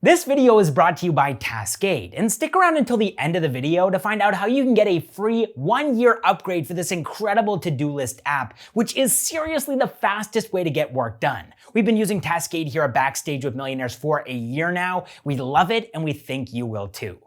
This video is brought to you by Tascade, and stick around until the end of the video to find out how you can get a free 1-year upgrade for this incredible to-do list app, which is seriously the fastest way to get work done. We've been using Tascade here at Backstage with Millionaires for a year now. We love it, and we think you will too.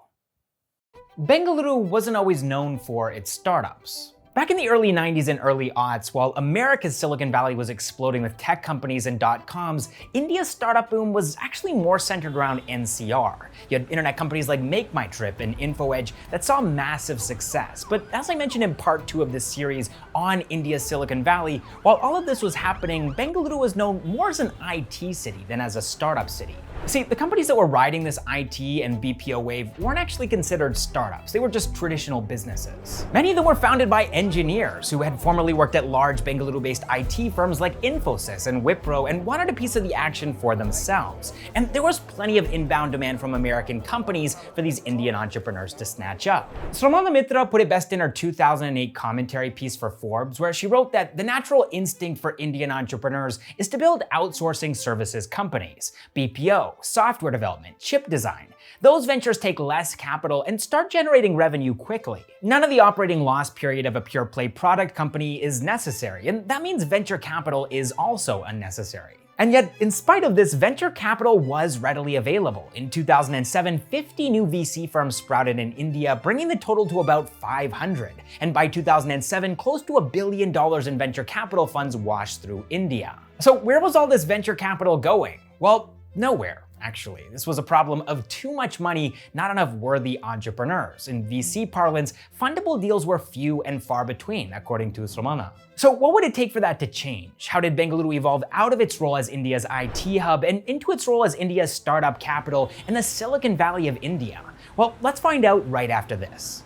Bengaluru wasn't always known for its startups. Back in the early 90s and early aughts, while America's Silicon Valley was exploding with tech companies and dot-coms, India's startup boom was actually more centered around NCR. You had internet companies like Make My Trip and InfoEdge that saw massive success. But as I mentioned in part 2 of this series on India's Silicon Valley, while all of this was happening, Bengaluru was known more as an IT city than as a startup city. See, the companies that were riding this IT and BPO wave weren't actually considered startups. They were just traditional businesses. Many of them were founded by engineers who had formerly worked at large Bengaluru-based IT firms like Infosys and Wipro and wanted a piece of the action for themselves. And there was plenty of inbound demand from American companies for these Indian entrepreneurs to snatch up. Sramana Mitra put it best in her 2008 commentary piece for Forbes, where she wrote that the natural instinct for Indian entrepreneurs is to build outsourcing services companies, BPO, software development, chip design. Those ventures take less capital and start generating revenue quickly. None of the operating loss period of a pure play product company is necessary, and that means venture capital is also unnecessary. And yet, in spite of this, venture capital was readily available. In 2007, 50 new VC firms sprouted in India, bringing the total to about 500. And by 2007, close to $1 billion in venture capital funds washed through India. So where was all this venture capital going? Well, nowhere. Actually, this was a problem of too much money, not enough worthy entrepreneurs. In VC parlance, fundable deals were few and far between, according to Sramana. So what would it take for that to change? How did Bengaluru evolve out of its role as India's IT hub and into its role as India's startup capital in the Silicon Valley of India? Well, let's find out right after this.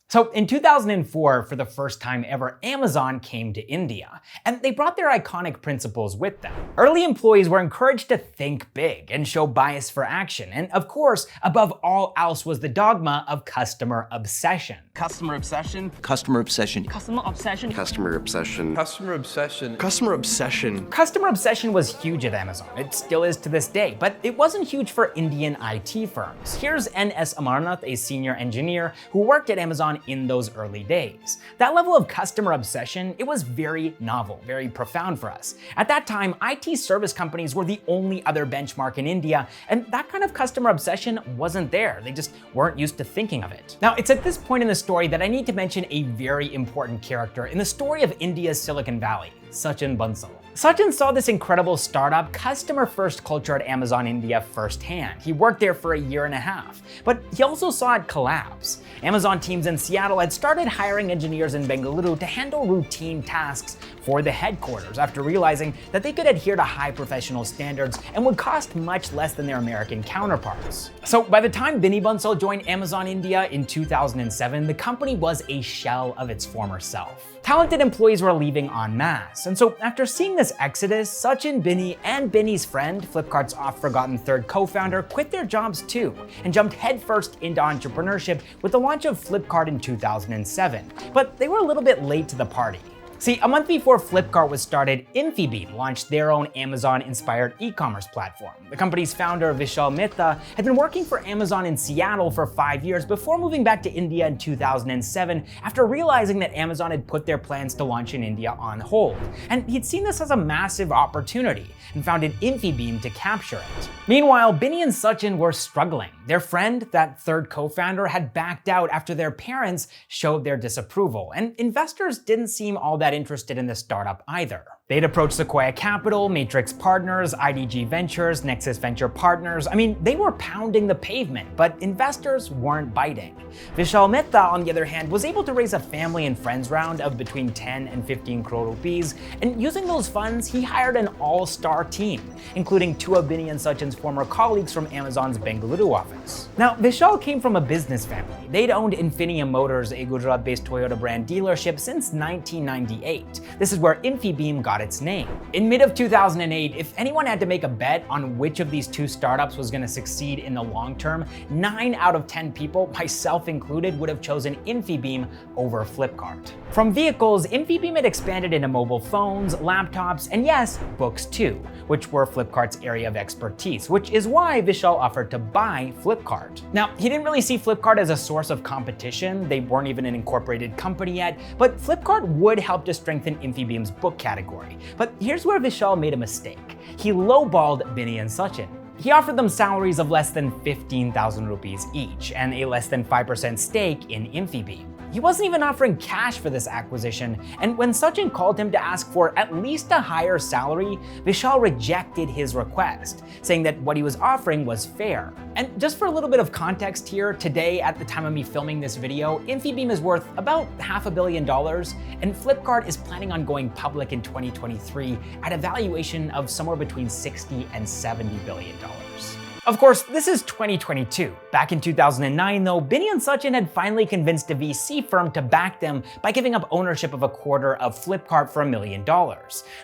So in 2004, for the first time ever, Amazon came to India, and they brought their iconic principles with them. Early employees were encouraged to think big and show bias for action, and of course, above all else was the dogma of customer obsession. Customer obsession. Customer obsession. Customer obsession. Customer obsession. Customer obsession. Customer obsession. Customer obsession was huge at Amazon. It still is to this day, but it wasn't huge for Indian IT firms. Here's N.S. Amarnath, a senior engineer who worked at Amazon in those early days. That level of customer obsession, it was very novel, very profound for us. At that time, IT service companies were the only other benchmark in India, and that kind of customer obsession wasn't there. They just weren't used to thinking of it. Now, it's at this point in the story that I need to mention a very important character in the story of India's Silicon Valley, Sachin Bansal. Sachin saw this incredible startup, customer-first culture at Amazon India firsthand. He worked there for a year and a half, but he also saw it collapse. Amazon teams in Seattle had started hiring engineers in Bengaluru to handle routine tasks for the headquarters after realizing that they could adhere to high professional standards and would cost much less than their American counterparts. So by the time Binny Bansal joined Amazon India in 2007, the company was a shell of its former self. Talented employees were leaving en masse, and so after seeing this exodus, Sachin, Binny, and Binny's friend, Flipkart's oft-forgotten third co-founder, quit their jobs too and jumped headfirst into entrepreneurship with the launch of Flipkart in 2007. But they were a little bit late to the party. See, a month before Flipkart was started, Infibeam launched their own Amazon-inspired e-commerce platform. The company's founder, Vishal Mehta, had been working for Amazon in Seattle for 5 years before moving back to India in 2007 after realizing that Amazon had put their plans to launch in India on hold. And he'd seen this as a massive opportunity and founded Infibeam to capture it. Meanwhile, Binny and Sachin were struggling. Their friend, that third co-founder, had backed out after their parents showed their disapproval, and investors didn't seem all that interested in the startup either. They'd approached Sequoia Capital, Matrix Partners, IDG Ventures, Nexus Venture Partners. I mean, they were pounding the pavement, but investors weren't biting. Vishal Mehta, on the other hand, was able to raise a family and friends round of between 10 and 15 crore rupees, and using those funds, he hired an all-star team, including 2 of Binny and Sachin's former colleagues from Amazon's Bengaluru office. Now, Vishal came from a business family. They'd owned Infinium Motors, a Gujarat-based Toyota brand dealership, since 1998. 1998. This is where Infibeam got its name. In mid of 2008, if anyone had to make a bet on which of these two startups was going to succeed in the long term, 9 out of 10 people, myself included, would have chosen Infibeam over Flipkart. From vehicles, Infibeam had expanded into mobile phones, laptops, and yes, books too, which were Flipkart's area of expertise, which is why Vishal offered to buy Flipkart. Now, he didn't really see Flipkart as a source of competition. They weren't even an incorporated company yet, but Flipkart would help to strengthen Infibeam's book category. But here's where Vishal made a mistake. He lowballed Binny and Sachin. He offered them salaries of less than 15,000 rupees each and a less than 5% stake in Infibeam. He wasn't even offering cash for this acquisition, and when Sachin called him to ask for at least a higher salary, Vishal rejected his request, saying that what he was offering was fair. And just for a little bit of context here, today, at the time of me filming this video, Infibeam is worth about $500 million, and Flipkart is planning on going public in 2023 at a valuation of somewhere between $60 and $70 billion. Of course, this is 2022. Back in 2009, though, Binny and Sachin had finally convinced a VC firm to back them by giving up ownership of a quarter of Flipkart for $1 million.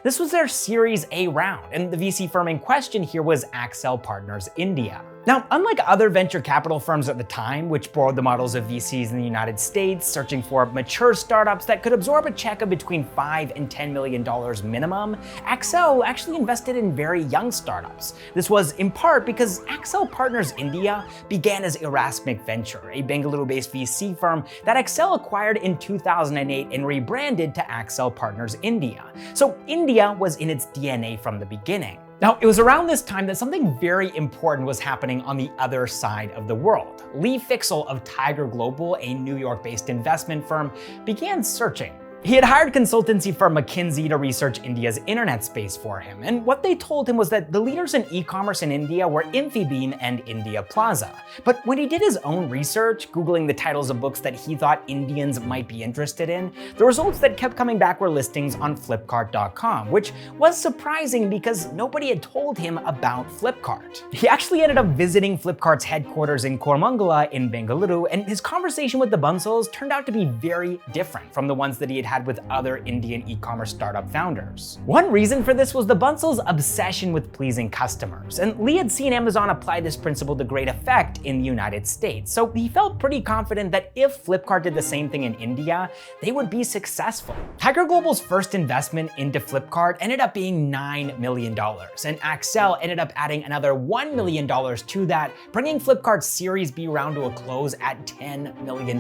This was their Series A round, and the VC firm in question here was Accel Partners India. Now, unlike other venture capital firms at the time, which borrowed the models of VCs in the United States, searching for mature startups that could absorb a check of between $5 and $10 million minimum, Accel actually invested in very young startups. This was in part because Accel Partners India began as Erasmic Venture, a Bengaluru-based VC firm that Accel acquired in 2008 and rebranded to Accel Partners India. So India was in its DNA from the beginning. Now, it was around this time that something very important was happening on the other side of the world. Lee Fixel of Tiger Global, a New York-based investment firm, began searching. He had hired consultancy firm McKinsey to research India's internet space for him, and what they told him was that the leaders in e-commerce in India were Infibeam and India Plaza. But when he did his own research, Googling the titles of books that he thought Indians might be interested in, the results that kept coming back were listings on Flipkart.com, which was surprising because nobody had told him about Flipkart. He actually ended up visiting Flipkart's headquarters in Kormangala in Bengaluru, and his conversation with the Bansals turned out to be very different from the ones that he had with other Indian e-commerce startup founders. One reason for this was the Bansals' obsession with pleasing customers, and Lee had seen Amazon apply this principle to great effect in the United States, so he felt pretty confident that if Flipkart did the same thing in India, they would be successful. Tiger Global's first investment into Flipkart ended up being $9 million, and Accel ended up adding another $1 million to that, bringing Flipkart's Series B round to a close at $10 million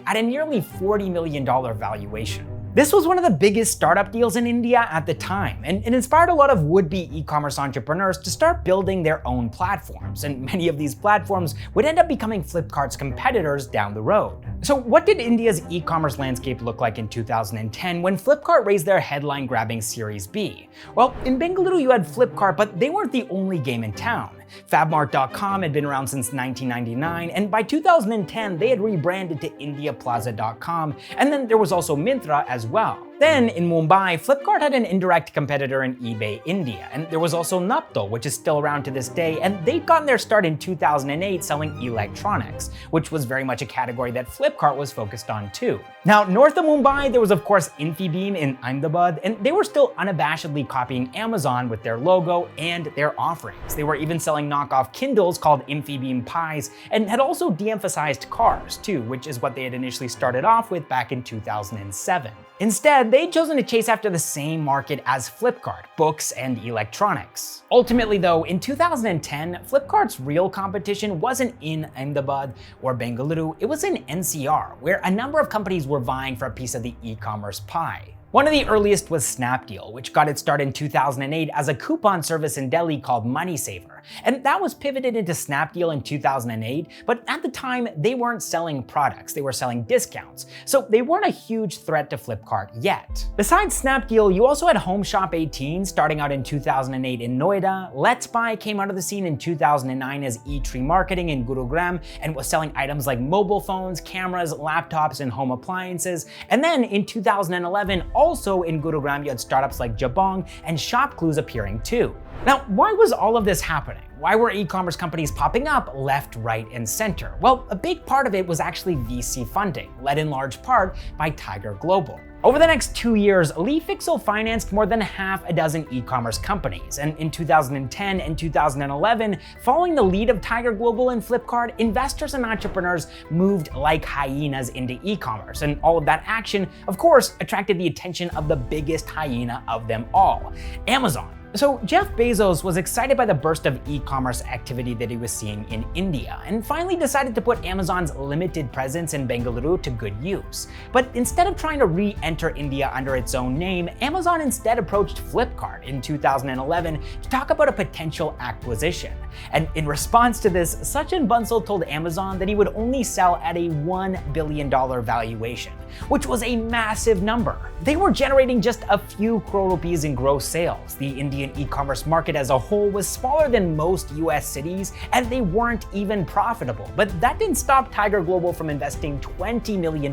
at a nearly $40 million valuation. This was one of the biggest startup deals in India at the time, and it inspired a lot of would-be e-commerce entrepreneurs to start building their own platforms, and many of these platforms would end up becoming Flipkart's competitors down the road. So what did India's e-commerce landscape look like in 2010 when Flipkart raised their headline-grabbing Series B? Well, in Bengaluru you had Flipkart, but they weren't the only game in town. Fabmart.com had been around since 1999, and by 2010 they had rebranded to IndiaPlaza.com, and then there was also Myntra as well. Then, in Mumbai, Flipkart had an indirect competitor in eBay India, and there was also Naaptol, which is still around to this day, and they'd gotten their start in 2008 selling electronics, which was very much a category that Flipkart was focused on too. Now, north of Mumbai, there was of course Infibeam in Ahmedabad, and they were still unabashedly copying Amazon with their logo and their offerings. They were even selling knockoff Kindles called Infibeam Pies, and had also de-emphasized cars too, which is what they had initially started off with back in 2007. Instead, they'd chosen to chase after the same market as Flipkart, books and electronics. Ultimately though, in 2010, Flipkart's real competition wasn't in Ahmedabad or Bengaluru, it was in NCR, where a number of companies were vying for a piece of the e-commerce pie. One of the earliest was Snapdeal, which got its start in 2008 as a coupon service in Delhi called MoneySaver. And that was pivoted into Snapdeal in 2008, but at the time, they weren't selling products, they were selling discounts. So they weren't a huge threat to Flipkart yet. Besides Snapdeal, you also had Home Shop 18 starting out in 2008 in Noida. Let's Buy came out of the scene in 2009 as E-Tree Marketing in Gurugram and was selling items like mobile phones, cameras, laptops, and home appliances. And then in 2011, also in Gurugram, you had startups like Jabong and Shop Clues appearing too. Now, why was all of this happening? Why were e-commerce companies popping up left, right, and center? Well, a big part of it was actually VC funding, led in large part by Tiger Global. Over the next 2 years, Lee Fixel financed more than half a dozen e-commerce companies, and in 2010 and 2011, following the lead of Tiger Global and Flipkart, investors and entrepreneurs moved like hyenas into e-commerce, and all of that action, of course, attracted the attention of the biggest hyena of them all, Amazon. So Jeff Bezos was excited by the burst of e-commerce activity that he was seeing in India, and finally decided to put Amazon's limited presence in Bengaluru to good use. But instead of trying to re-enter India under its own name, Amazon instead approached Flipkart in 2011 to talk about a potential acquisition. And in response to this, Sachin Bansal told Amazon that he would only sell at a $1 billion valuation, which was a massive number. They were generating just a few crore rupees in gross sales. The Indian e-commerce market as a whole was smaller than most US cities, and they weren't even profitable. But that didn't stop Tiger Global from investing $20 million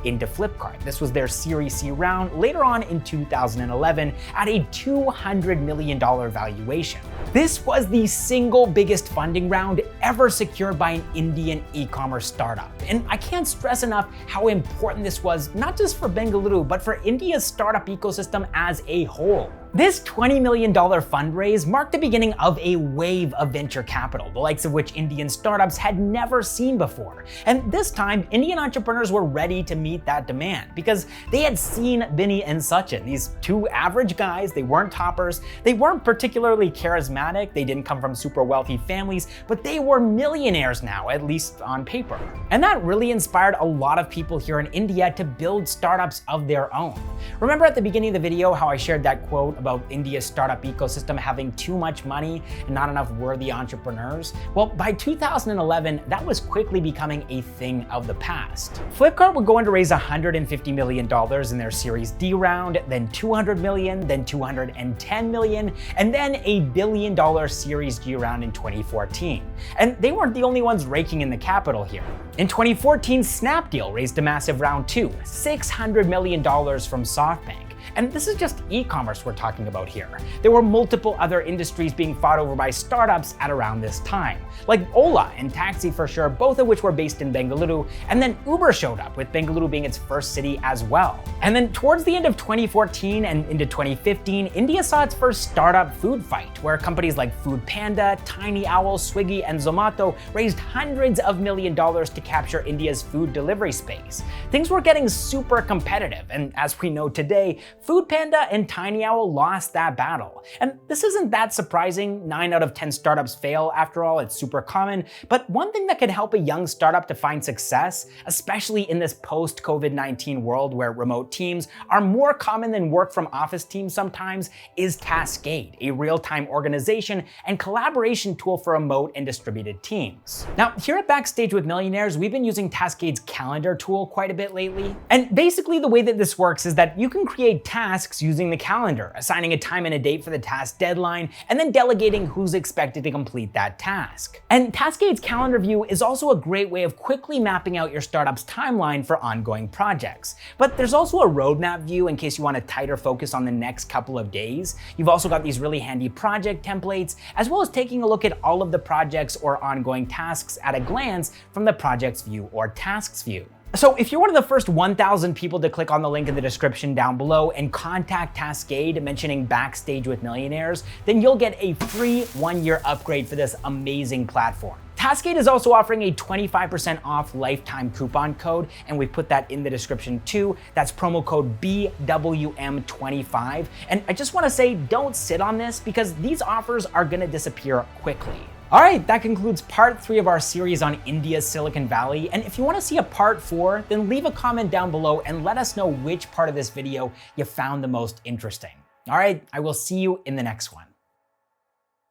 into Flipkart. This was their Series C round later on in 2011 at a $200 million valuation. This was the single biggest funding round ever secured by an Indian e-commerce startup. And I can't stress enough how important this was, not just for Bengaluru, but for India's startup ecosystem as a whole. This $20 million fundraise marked the beginning of a wave of venture capital, the likes of which Indian startups had never seen before. And this time, Indian entrepreneurs were ready to meet that demand because they had seen Binny and Sachin, these two average guys. They weren't toppers, they weren't particularly charismatic, they didn't come from super wealthy families, but they were millionaires now, at least on paper. And that really inspired a lot of people here in India to build startups of their own. Remember at the beginning of the video how I shared that quote about India's startup ecosystem having too much money and not enough worthy entrepreneurs? Well, by 2011, that was quickly becoming a thing of the past. Flipkart would go on to raise $150 million in their Series D round, then $200 million, then $210 million, and then a $1 billion Series G round in 2014. And they weren't the only ones raking in the capital here. In 2014, Snapdeal raised a massive round too, $600 million from SoftBank. And this is just e-commerce we're talking about here. There were multiple other industries being fought over by startups at around this time, like Ola and Taxi for sure, both of which were based in Bengaluru, and then Uber showed up, with Bengaluru being its first city as well. And then towards the end of 2014 and into 2015, India saw its first startup food fight, where companies like Food Panda, Tiny Owl, Swiggy, and Zomato raised hundreds of million dollars to capture India's food delivery space. Things were getting super competitive, and as we know today, Food Panda and Tiny Owl lost that battle. And this isn't that surprising. 9 out of 10 startups fail after all, it's super common. But one thing that could help a young startup to find success, especially in this post-COVID-19 world where remote teams are more common than work from office teams sometimes, is Taskade, a real-time organization and collaboration tool for remote and distributed teams. Now, here at Backstage with Millionaires, we've been using Taskade's calendar tool quite a bit lately. And basically the way that this works is that you can create tasks using the calendar, assigning a time and a date for the task deadline, and then delegating who's expected to complete that task. And Taskade's calendar view is also a great way of quickly mapping out your startup's timeline for ongoing projects. But there's also a roadmap view in case you want a tighter focus on the next couple of days. You've also got these really handy project templates, as well as taking a look at all of the projects or ongoing tasks at a glance from the projects view or tasks view. So if you're one of the first 1,000 people to click on the link in the description down below and contact Taskade mentioning Backstage with Millionaires, then you'll get a free 1-year upgrade for this amazing platform. Taskade is also offering a 25% off lifetime coupon code, and we put that in the description too. That's promo code BWM25. And I just want to say, don't sit on this because these offers are going to disappear quickly. All right, that concludes part 3 of our series on India's Silicon Valley. And if you want to see a part 4, then leave a comment down below and let us know which part of this video you found the most interesting. All right, I will see you in the next one.